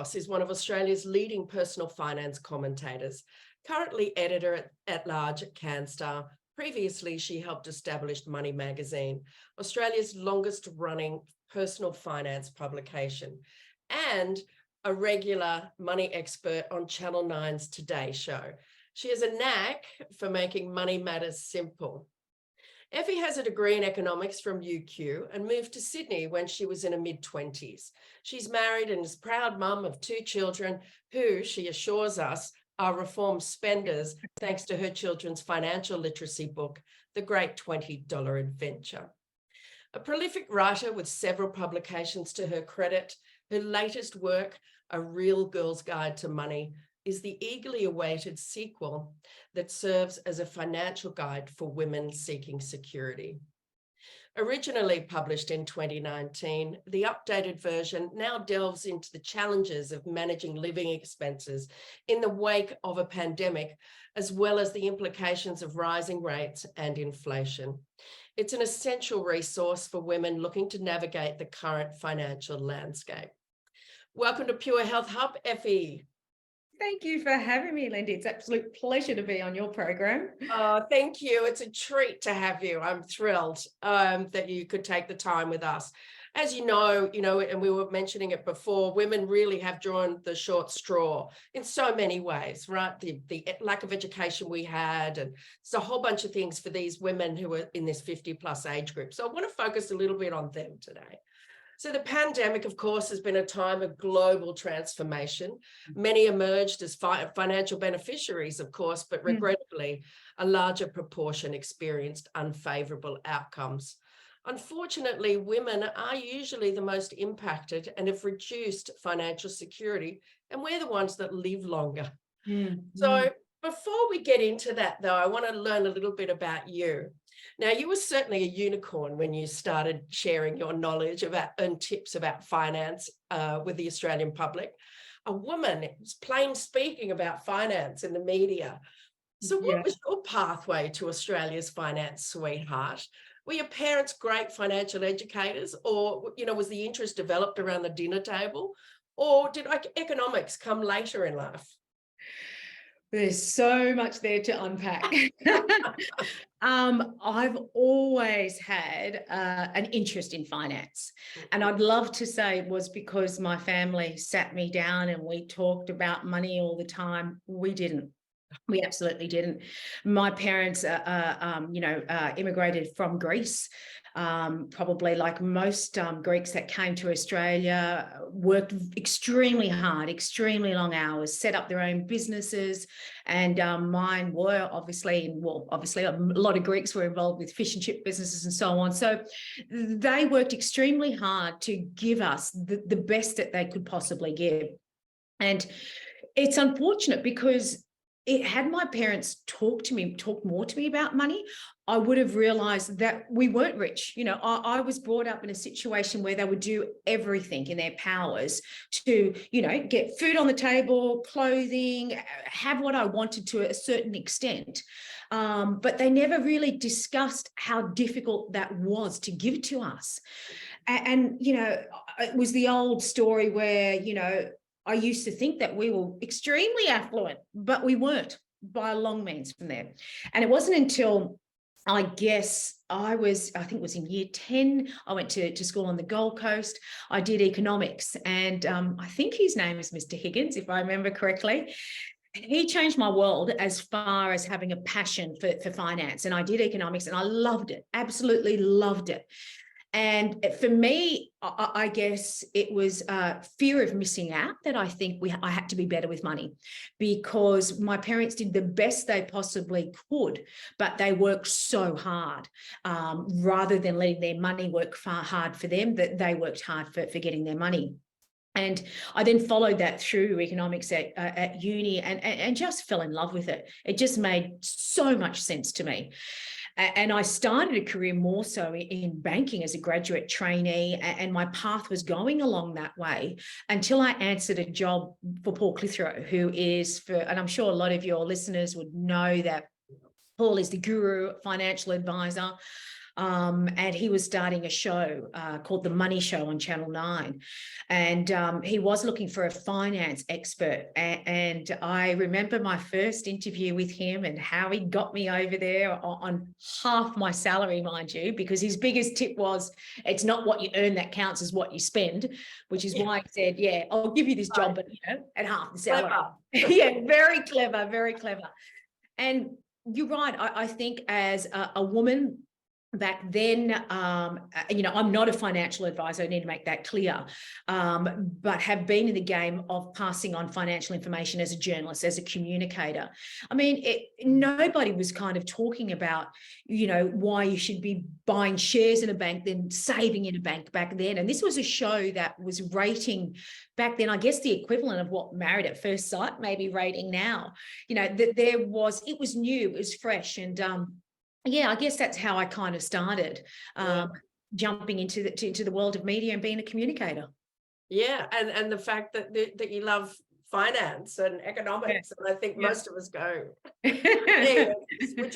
Zahos is one of Australia's leading personal finance commentators, currently editor-at-large at Canstar. Previously, she helped establish Money Magazine, Australia's longest-running personal finance publication, and a regular money expert on Channel 9's Today Show. She has a knack for making money matters simple. Effie has a degree in economics from UQ and moved to Sydney when she was in her mid-20s. She's married and is proud mum of 2 children who, she assures us, are reformed spenders thanks to her children's financial literacy book, The Great $20 Adventure. A prolific writer with several publications to her credit, her latest work, A Real Girl's Guide to Money, is the eagerly awaited sequel that serves as a financial guide for women seeking security. Originally published in 2019, the updated version now delves into the challenges of managing living expenses in the wake of a pandemic, as well as the implications of rising rates and inflation. It's an essential resource for women looking to navigate the current financial landscape. Welcome to Pure Health Hub, Effie. Thank you for having me, Lindy. It's an absolute pleasure to be on your program. Thank you. It's a treat to have you. I'm thrilled that you could take the time with us. As you know, and we were mentioning it before, women really have drawn the short straw in so many ways, right? The lack of education we had, and it's a whole bunch of things for these women who are in this 50+ age group. So I want to focus a little bit on them today. So the pandemic, of course, has been a time of global transformation. Many emerged as financial beneficiaries, of course, but regrettably, a larger proportion experienced unfavorable outcomes. Unfortunately, women are usually the most impacted and have reduced financial security, and we're the ones that live longer. So before we get into that, though, I want to learn a little bit about you. Now, you were certainly a unicorn when you started sharing your knowledge about and tips about finance with the Australian public. A woman who's plain speaking about finance in the media. So what was your pathway to Australia's finance sweetheart? Were your parents great financial educators, or was the interest developed around the dinner table, or did economics come later in life? There's so much there to unpack. I've always had an interest in finance, and I'd love to say it was because my family sat me down and we talked about money all the time. We didn't. We absolutely didn't. My parents, immigrated from Greece. Probably like most Greeks that came to Australia, worked extremely hard, extremely long hours, set up their own businesses. And mine were obviously a lot of Greeks were involved with fish and chip businesses and so on. So they worked extremely hard to give us the best that they could possibly give. And it's unfortunate because had my parents talked more to me about money, I would have realized that we weren't rich. I was brought up in a situation where they would do everything in their powers to, get food on the table, clothing, have what I wanted to a certain extent. But they never really discussed how difficult that was to give to us. And it was the old story where, I used to think that we were extremely affluent, but we weren't by a long means from there. And it wasn't until I think it was in year 10, I went to school on the Gold Coast. I did economics, and I think his name is Mr. Higgins, if I remember correctly. He changed my world as far as having a passion for finance. And I did economics and I loved it, absolutely loved it. And for me, I guess it was fear of missing out that I think I had to be better with money, because my parents did the best they possibly could, but they worked so hard rather than letting their money work hard for them, that they worked hard for getting their money. And I then followed that through economics at uni and just fell in love with it. It just made so much sense to me. And I started a career more so in banking as a graduate trainee, and my path was going along that way until I answered a job for Paul Clitheroe, who is, and I'm sure a lot of your listeners would know that Paul is the guru financial advisor. and he was starting a show called The Money Show on Channel 9. And he was looking for a finance expert. And I remember my first interview with him and how he got me over there on half my salary, mind you, because his biggest tip was, it's not what you earn that counts, as what you spend, which is why he said, yeah, I'll give you this job, but at half the salary. Yeah, very clever, very clever. And you're right. I think as a woman back then, I'm not a financial advisor. I need to make that clear, but have been in the game of passing on financial information as a journalist, as a communicator. I mean, nobody was kind of talking about, why you should be buying shares in a bank than saving in a bank back then. And this was a show that was rating back then, I guess, the equivalent of what Married at First Sight may be rating now. That it was new, it was fresh. And yeah, I guess that's how I kind of started jumping into the world of media and being a communicator. Yeah, and the fact that you love finance and economics, and I think most of us go, which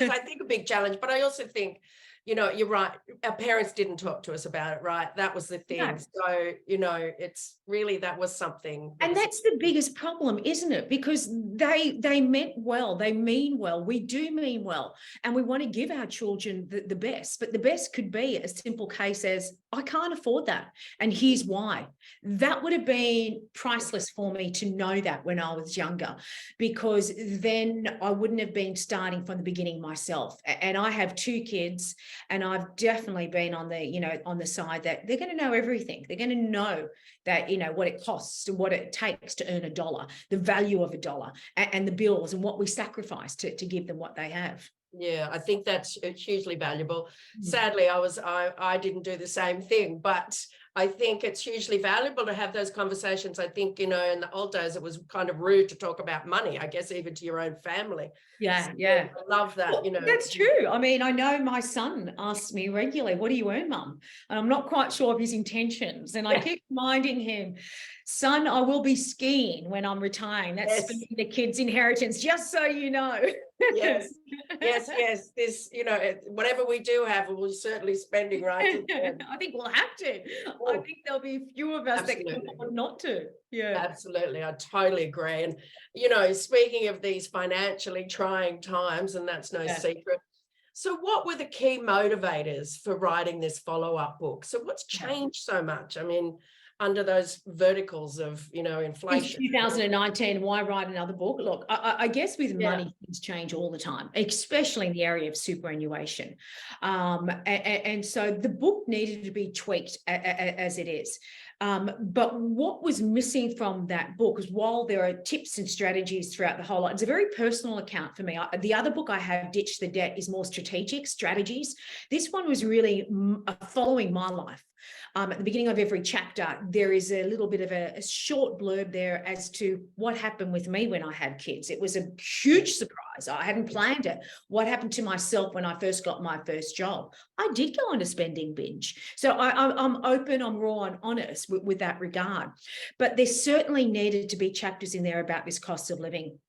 is, I think, a big challenge. But I also think, you're right. Our parents didn't talk to us about it, right? That was the thing. No. So, it's really, that was something. And that's the biggest problem, isn't it? Because they meant well, they mean well, we do mean well, and we want to give our children the best. But the best could be a simple case as, I can't afford that, and here's why. That would have been priceless for me to know that when I was younger, because then I wouldn't have been starting from the beginning myself. And I have 2 kids, and I've definitely been on the side that they're going to know everything. They're going to know that, what it costs and what it takes to earn $1, the value of $1, and the bills and what we sacrifice to give them what they have. Yeah, I think that's hugely valuable. Sadly, I didn't do the same thing, but I think it's hugely valuable to have those conversations. I think, in the old days, it was kind of rude to talk about money, I guess, even to your own family. Yeah, so, yeah. I love that, Well, that's true. I mean, I know my son asks me regularly, what do you earn, Mum? And I'm not quite sure of his intentions. And I keep reminding him, son, I will be skiing when I'm retiring. That's spending the kids' inheritance, just so you know. Yes. This, whatever we do have, we're certainly spending, right? I think we'll have to. I think there'll be a few of us that can afford not to. Yeah, absolutely. I totally agree. And, speaking of these financially trying times, and that's no secret. So what were the key motivators for writing this follow-up book? So what's changed so much? I mean, under those verticals of, inflation. In 2019, why write another book? Look, I guess with money, things change all the time, especially in the area of superannuation. And so the book needed to be tweaked as it is. But what was missing from that book is, while there are tips and strategies throughout the whole lot, it's a very personal account for me. The other book I have, Ditch the Debt, is more strategic strategies. This one was really following my life. At the beginning of every chapter, there is a little bit of a short blurb there as to what happened with me when I had kids. It was a huge surprise. I hadn't planned it. What happened to myself when I first got my first job? I did go on a spending binge. So I'm open, I'm raw and honest with that regard. But there certainly needed to be chapters in there about this cost of living,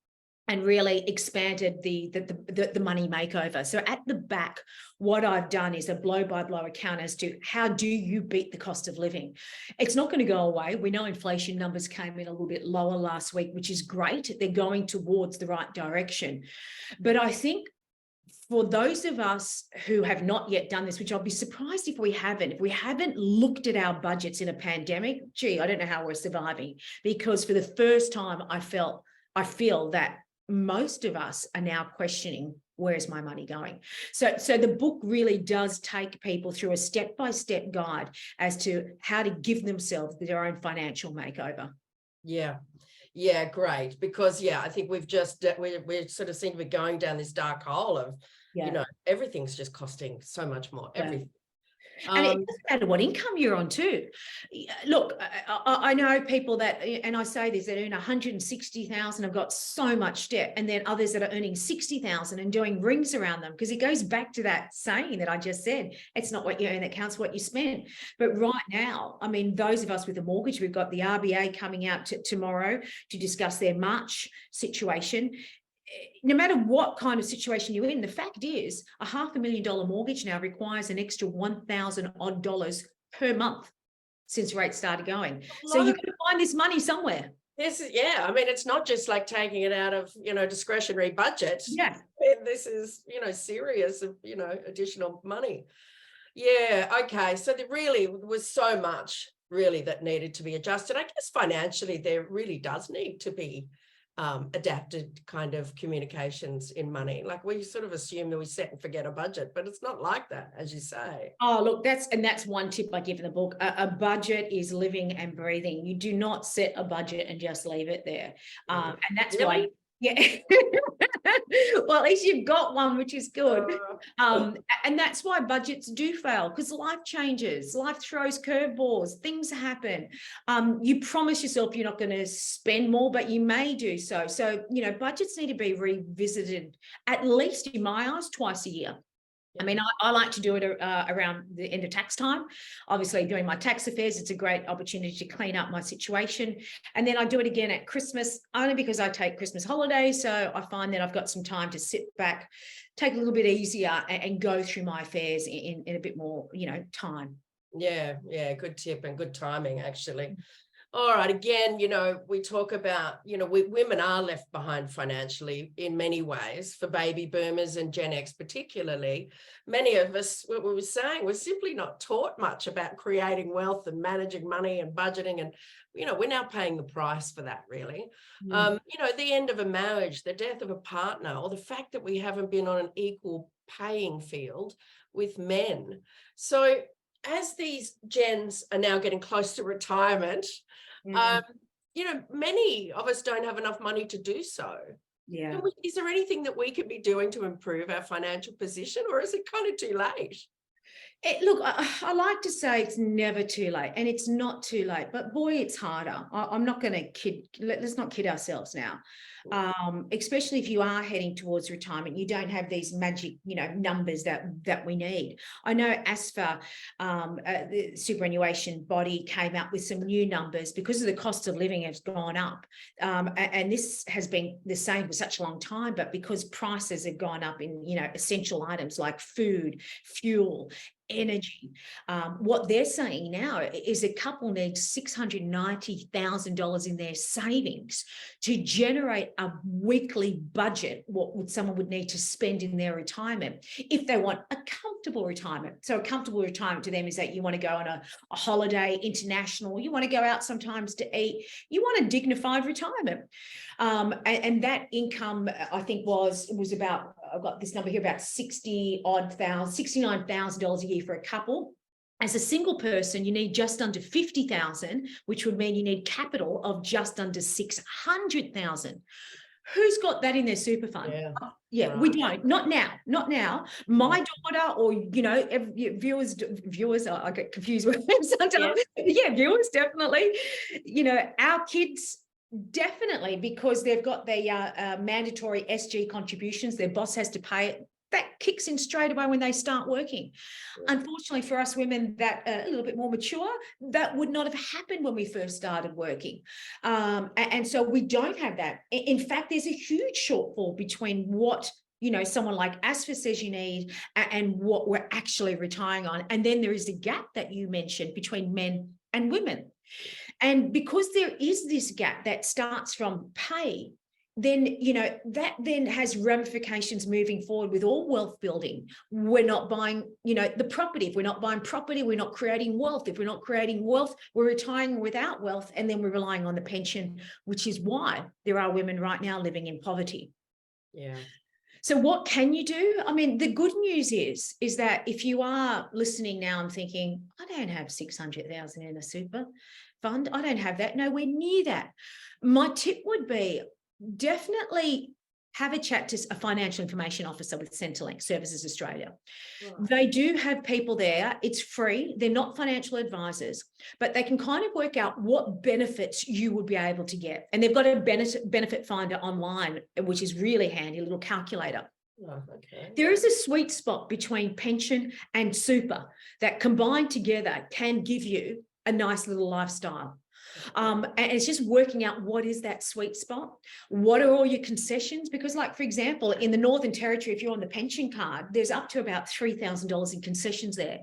and really expanded the money makeover. So at the back, what I've done is a blow-by-blow account as to how do you beat the cost of living. It's not going to go away. We know inflation numbers came in a little bit lower last week, which is great. They're going towards the right direction. But I think for those of us who have not yet done this, which I'll be surprised if we haven't looked at our budgets in a pandemic, I don't know how we're surviving, because for the first time I feel that most of us are now questioning, where's my money going? So the book really does take people through a step-by-step guide as to how to give themselves their own financial makeover. Yeah, great. Because I think we sort of seem to be going down this dark hole of, everything's just costing so much more, everything. And it doesn't matter what income you're on too. Look, I know people that, and I say this, that earn 160,000 have got so much debt, and then others that are earning 60,000 and doing rings around them, because it goes back to that saying that I just said, it's not what you earn that counts, what you spend. But right now, I mean, those of us with a mortgage, we've got the RBA coming out tomorrow to discuss their March situation. no matter what kind of situation you're in, the fact is a $500,000 mortgage now requires an extra $1,000 odd per month since rates started going. So you've got to find this money somewhere. This is, yeah, I mean, it's not just like taking it out of, discretionary budget. Yeah. This is, serious, additional money. Yeah. Okay. So there really was so much really that needed to be adjusted. I guess financially there really does need to be adapted kind of communications in money. Like we sort of assume that we set and forget a budget, but it's not like that, as you say. Oh, look, that's one tip I give in the book. A budget is living and breathing. You do not set a budget and just leave it there. And that's why, yeah. Well, at least you've got one, which is good. And that's why budgets do fail, because life changes, life throws curveballs, things happen. You promise yourself you're not going to spend more, but you may do so. So, budgets need to be revisited, at least in my eyes, twice a year. I mean, I like to do it around the end of tax time. Obviously, doing my tax affairs, it's a great opportunity to clean up my situation. And then I do it again at Christmas, only because I take Christmas holidays. So I find that I've got some time to sit back, take a little bit easier and go through my affairs in a bit more, time. Yeah, good tip and good timing, actually. All right. Again, we talk about, women are left behind financially in many ways for baby boomers and Gen X particularly. Many of us, what we were saying, we're simply not taught much about creating wealth and managing money and budgeting. And, we're now paying the price for that, really. The end of a marriage, the death of a partner, or the fact that we haven't been on an equal paying field with men. So as these gens are now getting close to retirement, many of us don't have enough money to do so. Yeah. Is there anything that we could be doing to improve our financial position, or is it kind of too late? Look, I like to say it's never too late, and it's not too late, but boy, it's harder. I'm not going to let's not kid ourselves now. Especially if you are heading towards retirement, you don't have these magic, numbers that we need. I know ASFA, the superannuation body, came out with some new numbers because of the cost of living has gone up. And this has been the same for such a long time, but because prices have gone up in, essential items like food, fuel, energy. What they're saying now is a couple needs $690,000 in their savings to generate a weekly budget, what someone would need to spend in their retirement if they want a comfortable retirement. So a comfortable retirement to them is that you want to go on a holiday, international, you want to go out sometimes to eat, you want a dignified retirement. And that income, I think, was about, I've got this number here, about $69,000 a year for a couple. As a single person, you need just under 50,000, which would mean you need capital of just under 600,000. Who's got that in their super fund? Yeah, right. We don't. Not now. My daughter, or viewers. I get confused with them sometimes. Yeah, viewers definitely. Our kids. Definitely, because they've got their mandatory SG contributions, their boss has to pay it. That kicks in straight away when they start working. Yeah. Unfortunately for us women that are a little bit more mature, that would not have happened when we first started working. And so we don't have that. In fact, there's a huge shortfall between what someone like ASFA says you need and what we're actually retiring on. And then there is the gap that you mentioned between men and women. And because there is this gap that starts from pay, then, that then has ramifications moving forward with all wealth building. We're not buying, the property. If we're not buying property, we're not creating wealth. If we're not creating wealth, we're retiring without wealth. And then we're relying on the pension, which is why there are women right now living in poverty. Yeah. So what can you do? I mean, the good news is that if you are listening now and thinking, I don't have 600,000 in a super fund, I don't have that, nowhere near that. My tip would be definitely have a chat to a financial information officer with Centrelink Services Australia. Right. They do have people there. It's free. They're not financial advisors, but they can kind of work out what benefits you would be able to get. And they've got a benefit finder online, which is really handy, a little calculator. Oh, okay. There is a sweet spot between pension and super that combined together can give you a nice little lifestyle. And it's just working out what is that sweet spot. What are all your concessions? Because, like, for example, in the Northern Territory, if you're on the pension card, there's up to about $3,000 in concessions there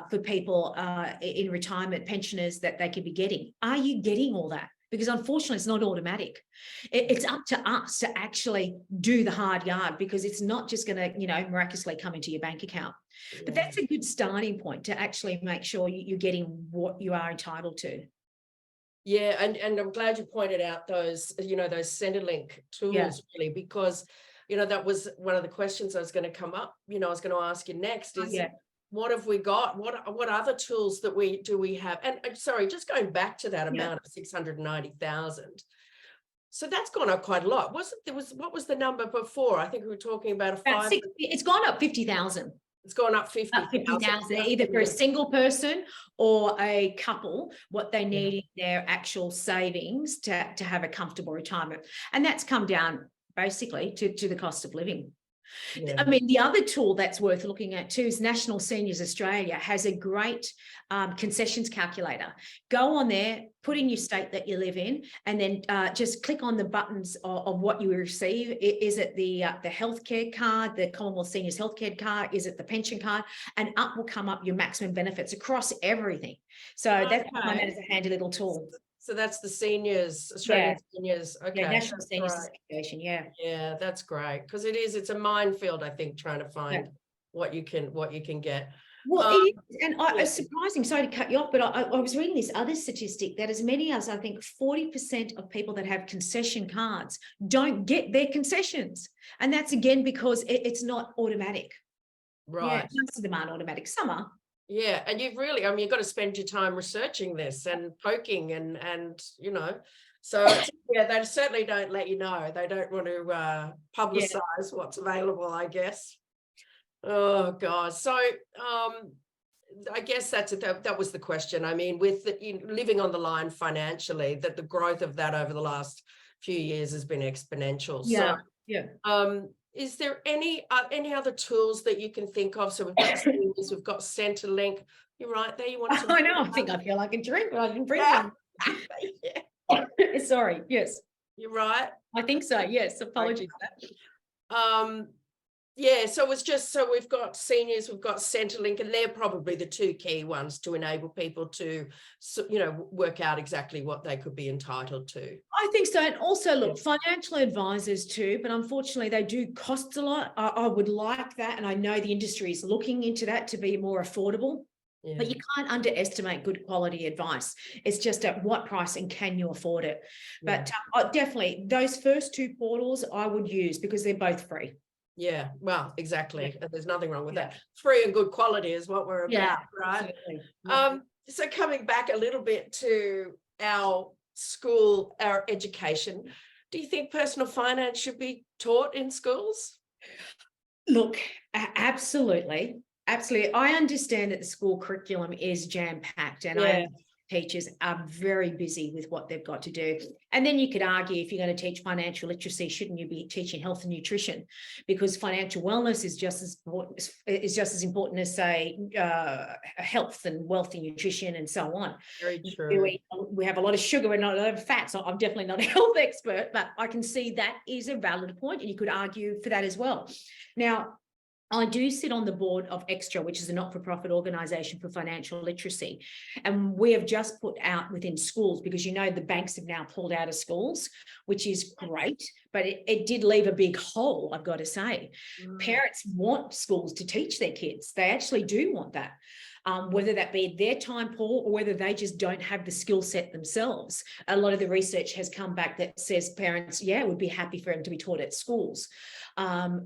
for people in retirement, pensioners, that they could be getting. Are you getting all that? Because unfortunately, it's not automatic. It's up to us to actually do the hard yard, because it's not just going to, miraculously come into your bank account. But that's a good starting point to actually make sure you're getting what you are entitled to. Yeah, and I'm glad you pointed out those, those Centrelink tools, really, because, that was one of the questions I was going to come up, I was going to ask you next is, what have we got? What other tools that do we have? And sorry, just going back to that amount of 690,000. So that's gone up quite a lot. What was the number before? I think we were talking about it's gone up 50,000. It's gone up 50,000, either for a single person or a couple, what they need in their actual savings to have a comfortable retirement. And that's come down basically to the cost of living. Yeah. I mean, the other tool that's worth looking at too is National Seniors Australia has a great concessions calculator. Go on there, put in your state that you live in, and then just click on the buttons of what you receive. Is it the healthcare card, the Commonwealth Seniors Healthcare card? Is it the pension card? And up will come up your maximum benefits across everything. So that's one that is a handy little tool. So that's the seniors, Australian seniors. Okay. Yeah, National Seniors Association. Yeah. Yeah, that's great. Because it's a minefield, I think, trying to find what you can get. Well, it is, and it's surprising, sorry to cut you off, but I was reading this other statistic that as many as, I think, 40% of people that have concession cards don't get their concessions. And that's again because it's not automatic. Right. Yeah, most of them aren't automatic. Some are. Yeah, and you've got to spend your time researching this and poking and so they certainly don't let you know. They don't want to publicize what's available, I guess. Oh God. So I guess that was the question. I mean, with living on the line financially, that the growth of that over the last few years has been exponential. Yeah. So, yeah. Is there any other tools that you can think of? So we've got seniors, we've got Centrelink. You're right there. You want to? I know. I think I feel like a drink, but I didn't bring one. Sorry. Yes. You're right. I think so. Yes. Apologies. Yeah, so we've got seniors, we've got Centrelink, and they're probably the two key ones to enable people to, work out exactly what they could be entitled to. I think so. And also, look, financial advisors too, but unfortunately they do cost a lot. I would like that, and I know the industry is looking into that to be more affordable. Yeah. But you can't underestimate good quality advice. It's just at what price and can you afford it? Yeah. But definitely those first two portals I would use because they're both free. Yeah, well, exactly. Yeah. There's nothing wrong with that. Free and good quality is what we're about, right? Absolutely. So coming back a little bit to our school, our education, do you think personal finance should be taught in schools? Look, absolutely. Absolutely. I understand that the school curriculum is jam-packed and teachers are very busy with what they've got to do. And then you could argue, if you're going to teach financial literacy, shouldn't you be teaching health and nutrition? Because financial wellness is just as important as, say, health and wealthy nutrition and so on. Very true. We have a lot of sugar and not a lot of fat, so I'm definitely not a health expert, but I can see that is a valid point, and you could argue for that as well. Now, I do sit on the board of Extra, which is a not-for-profit organisation for financial literacy. And we have just put out within schools, because the banks have now pulled out of schools, which is great, but it did leave a big hole, I've got to say. Parents want schools to teach their kids. They actually do want that. Whether that be their time poor or whether they just don't have the skill set themselves. A lot of the research has come back that says parents, would be happy for them to be taught at schools.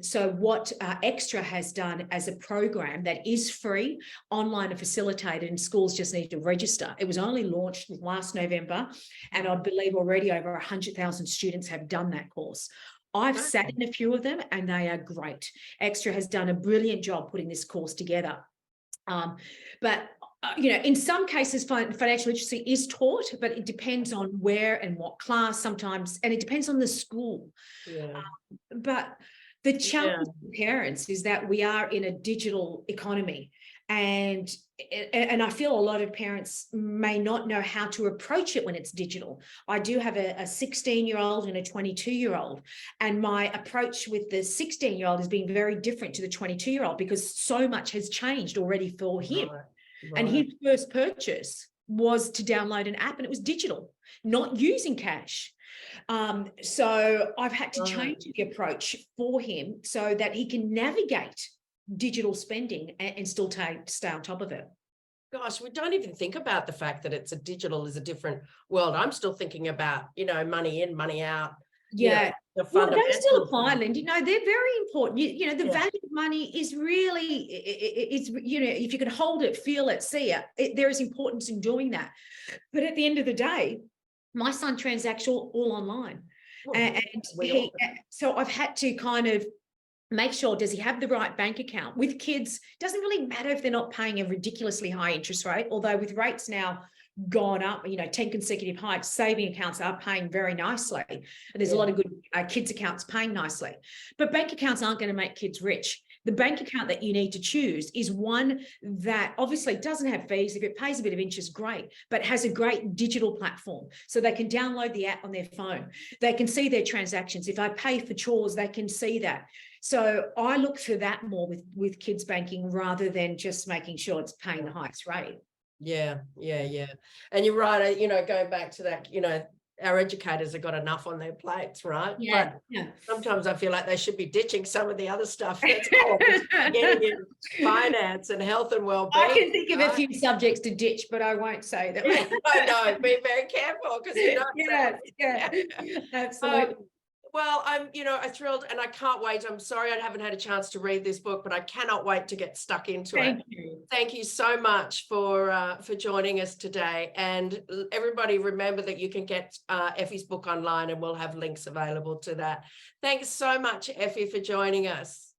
So what Extra has done as a program that is free, online and facilitated, and schools just need to register. It was only launched last November, and I believe already over 100,000 students have done that course. I've sat in a few of them and they are great. Extra has done a brilliant job putting this course together. But in some cases, financial literacy is taught, but it depends on where and what class sometimes, and it depends on the school. Yeah. But the challenge for parents is that we are in a digital economy, And I feel a lot of parents may not know how to approach it when it's digital. I do have a 16-year-old and a 22-year-old, and my approach with the 16-year-old has been very different to the 22-year-old because so much has changed already for him. Right. And his first purchase was to download an app, and it was digital, not using cash. So I've had to change the approach for him so that he can navigate digital spending and still stay on top of it. Gosh, we don't even think about the fact that it's a digital is a different world. I'm still thinking about, money in, money out. Yeah. The Well, those still fundamentals. apply, Linda. No, they're very important. The Yeah. value of money is really, it's, if you can hold it, feel it, see it, there is importance in doing that. But at the end of the day, my son transacts all online. And so I've had to kind of make sure, does he have the right bank account? With kids, doesn't really matter if they're not paying a ridiculously high interest rate, although with rates now gone up, 10 consecutive hikes, saving accounts are paying very nicely. And there's a lot of good kids accounts paying nicely. But bank accounts aren't going to make kids rich. The bank account that you need to choose is one that obviously doesn't have fees. If it pays a bit of interest, great, but has a great digital platform. So they can download the app on their phone. They can see their transactions. If I pay for chores, they can see that. So I look for that more with kids banking rather than just making sure it's paying the highest rate. Yeah. And you're right, going back to that, our educators have got enough on their plates, right? Yeah. But sometimes I feel like they should be ditching some of the other stuff that's getting in finance and health and well-being. I can think of a few subjects to ditch, but I won't say that. No, be very careful because you know. Absolutely. Well, I'm thrilled, and I can't wait. I'm sorry I haven't had a chance to read this book, but I cannot wait to get stuck into it. Thank you. Thank you so much for joining us today. And everybody, remember that you can get Effie's book online, and we'll have links available to that. Thanks so much, Effie, for joining us.